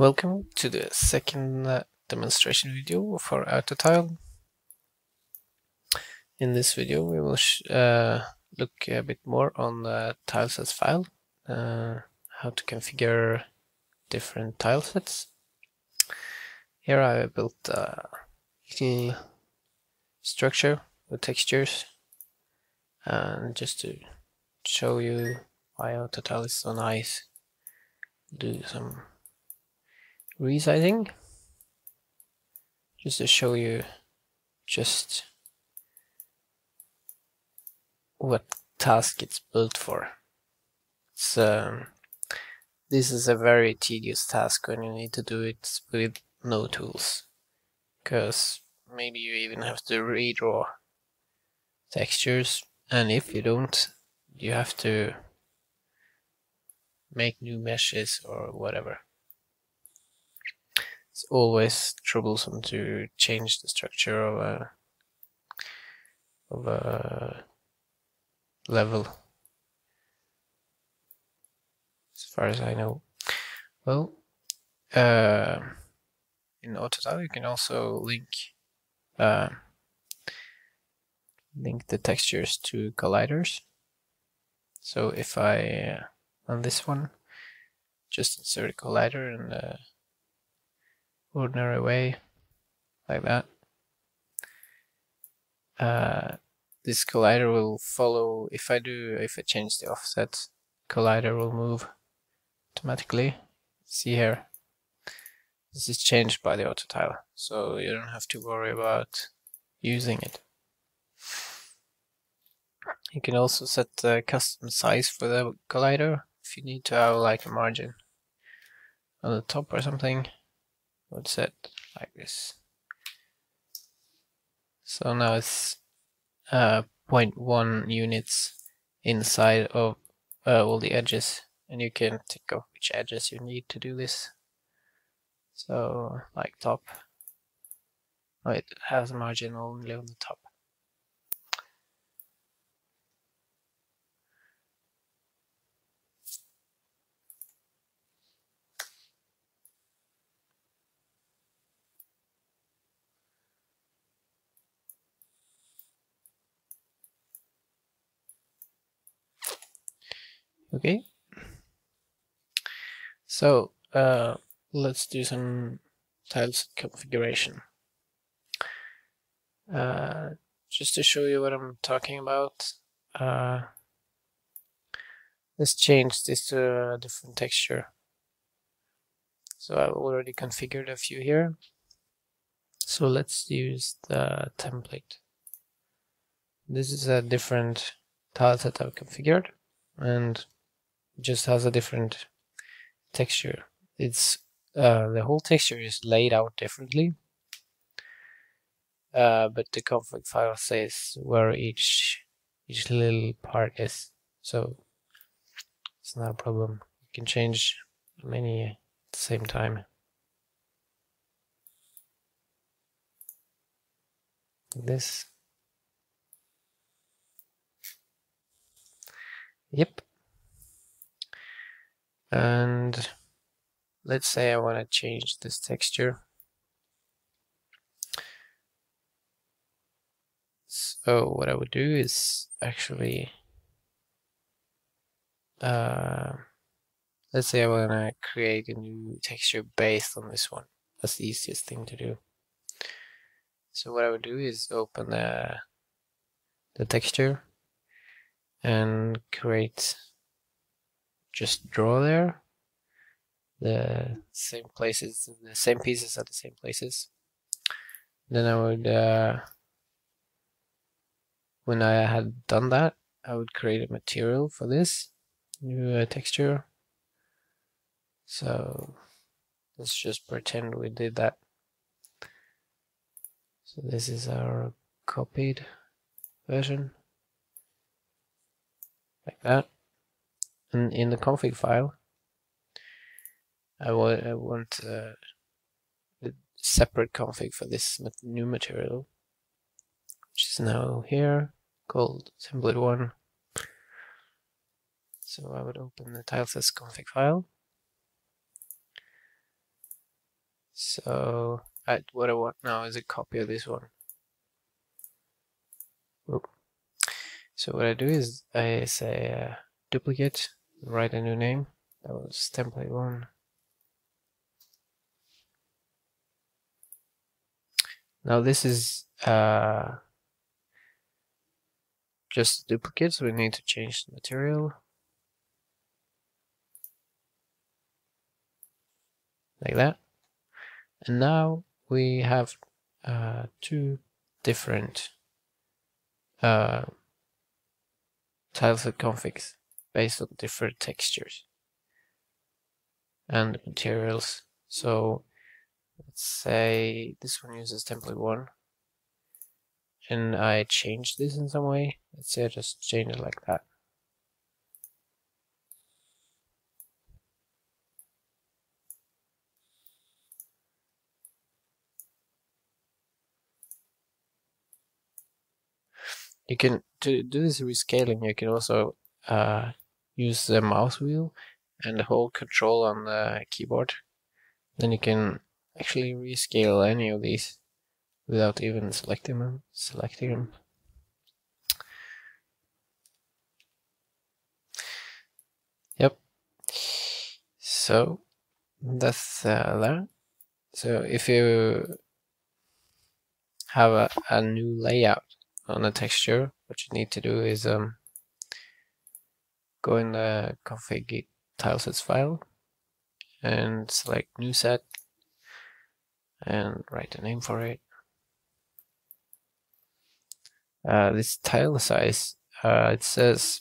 Welcome to the second demonstration video for Autotile. In this video we will look a bit more on the tilesets file, how to configure different tilesets. Here I built a little structure with textures, and just to show you why Autotile is so nice, do some resizing just to show you just what task it's built for. This is a very tedious task when you need to do it with no tools, because maybe you even have to redraw textures, and if you don't, you have to make new meshes or whatever. It's always troublesome to change the structure of a level, as far as I know. Well, in Autotile you can also link the textures to colliders. So if I on this one just insert a collider in the ordinary way, like that, this collider will follow. If I change the offset, collider will move automatically. See here, this is changed by the Autotile, so you don't have to worry about using it. You can also set the custom size for the collider. If you need to have like a margin on the top or something, I would set like this. So now it's 0.1 units inside of all the edges, and you can tick off which edges you need to do this. So like top, it has a margin only on the top. Okay, so let's do some tiles configuration. Just to show you what I'm talking about, let's change this to a different texture. So I've already configured a few here. So let's use the template. This is a different tile that I've configured, and just has a different texture. It's the whole texture is laid out differently, but the config file says where each little part is, so it's not a problem. You can change many at the same time. This. Yep. And let's say I want to change this texture. So what I would do is actually, let's say I want to create a new texture based on this one. That's the easiest thing to do. So what I would do is open the texture and create, just draw there the same places, the same pieces at the same places. Then I would, when I had done that, I would create a material for this new texture. So let's just pretend we did that. So this is our copied version, like that. And in the config file, I want a separate config for this new material, which is now here, called template1. So I would open the tilesets config file, So what I want now is a copy of this one. Oop. So what I do is I say duplicate, write a new name. That was template 1. Now this is just duplicate, so we need to change the material like that. And now we have 2 different tileset configs based on different textures and materials. So let's say this one uses template 1, and I change this in some way. Let's say I just change it like that. You can, to do this rescaling, you can also use the mouse wheel and hold control on the keyboard. Then you can actually rescale any of these without even selecting them. Yep. So that's that. So if you have a new layout on a texture, what you need to do is go in the config tilesets file and select new set and write a name for it. This tile size, it says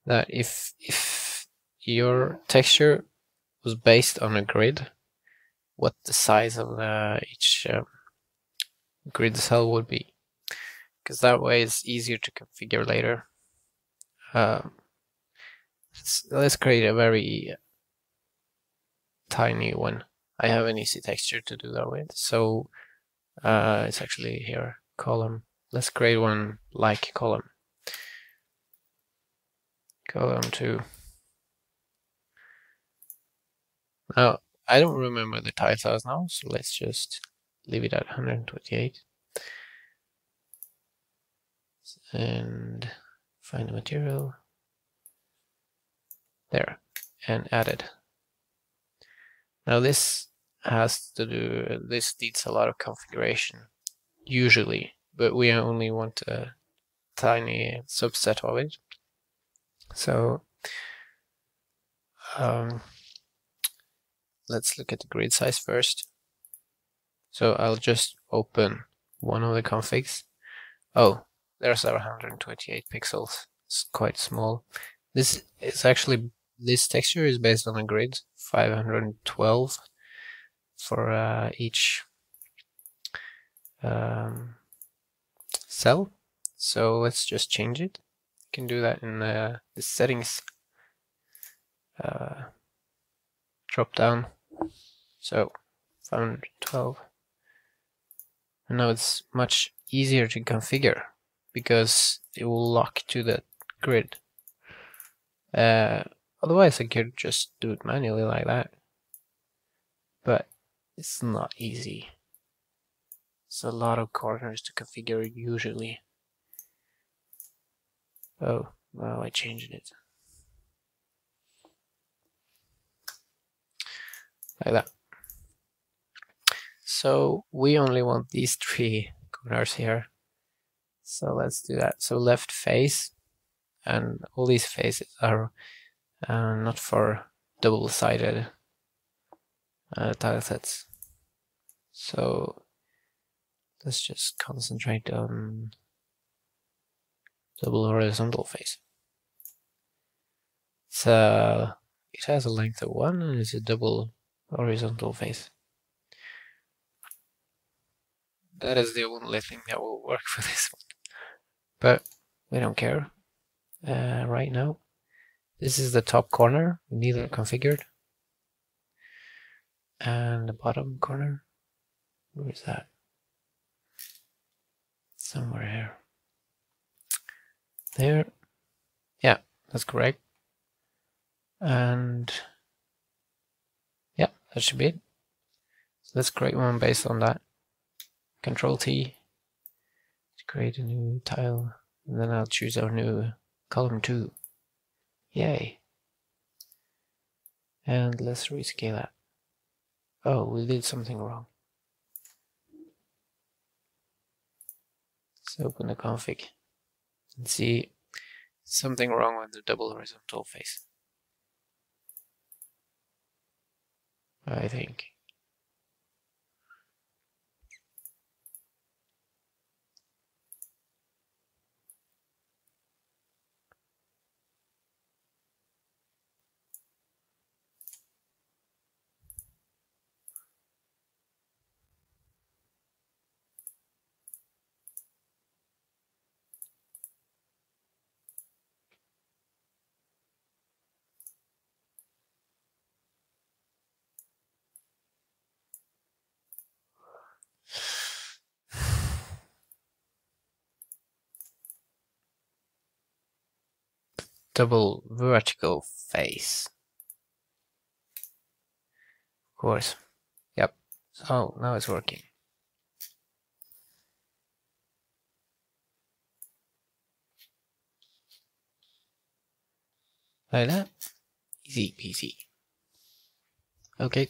that if your texture was based on a grid, what the size of each grid cell would be, because that way it's easier to configure later. Let's create a very tiny one. I have an easy texture to do that with, so it's actually here, column. Let's create one like column. Column 2. Now, I don't remember the tile size now, so let's just leave it at 128. And find the material. There, and add it. Now this needs a lot of configuration, usually, but we only want a tiny subset of it. So let's look at the grid size first. So I'll just open one of the configs. Oh, there's our 128 pixels. It's quite small. This texture is based on a grid, 512 for each cell. So let's just change it. You can do that in the settings drop down. So 512. And now it's much easier to configure because it will lock to the grid. Otherwise I could just do it manually like that, but it's not easy. It's a lot of corners to configure usually. Oh, well, I changed it. Like that. So we only want these 3 corners here. So let's do that. So left face, and all these faces are not for double-sided tile sets. So let's just concentrate on double horizontal face. So it has a length of 1 and it's a double horizontal face. That is the only thing that will work for this one, but we don't care right now. This is the top corner, we need it configured, and the bottom corner, where is that? Somewhere here. There. Yeah, that's correct. And yeah, that should be it. let's create one based on that. Control T to create a new tile, and then I'll choose our new column 2. Yay! And let's rescale that. Oh, we did something wrong. Let's open the config and see something wrong with the double horizontal face. I think. Double vertical face. Of course. Yep. Oh, now it's working. Like that. Easy peasy. Okay.